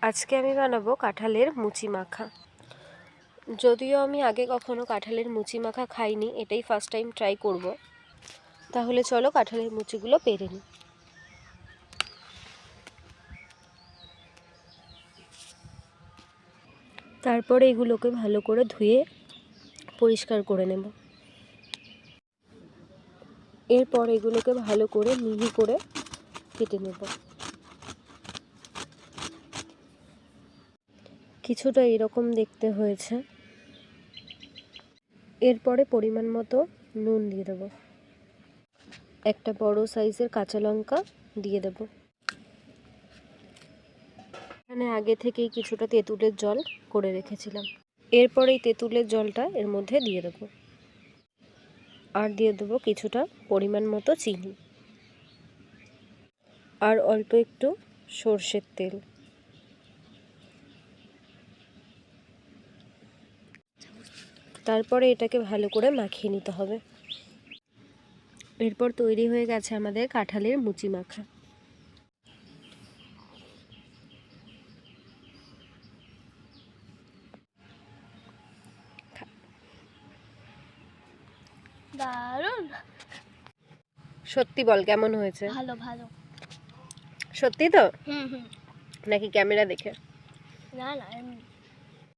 আজকে আমি বানাবো কাঁঠালের মুচি মাখা। যদিও আমি আগে কখনো কাঁঠালের মুচি মাখা খাইনি, এটাই ফার্স্ট টাইম ট্রাই করব। তাহলে চলো কাঁঠালের মুচিগুলো পেরে নিই। তারপরে এগুলোকে ভালো করে ধুয়ে পরিষ্কার করে নেব। এরপর এগুলোকে ভালো করে মিহি করে কেটে নেব। কিছুটা এরকম দেখতে হয়েছে। এরপরে পরিমাণ মতো নুন দিয়ে দেব। একটা বড় সাইজের কাঁচা লঙ্কা দিয়ে দেব। এখানে আগে থেকেই কিছুটা তেঁতুলের জল করে রেখেছিলাম। এরপর এই তেঁতুলের জলটা এর মধ্যে দিয়ে দেব। আর দিয়ে দেবো কিছুটা পরিমাণ মতো চিনি আর অল্প একটু সর্ষের তেল। তারপরে এটাকে ভালো করে মাখিয়ে নিতে হবে। এরপর তৈরি হয়ে গেছে আমাদের কাঁঠালের মুচি মাখা। দারুণ। সত্যি বল কেমন হয়েছে? ভালো ভালো। সত্যি তো? হুম হুম। নাকি ক্যামেরা দেখে? না না, এমনি।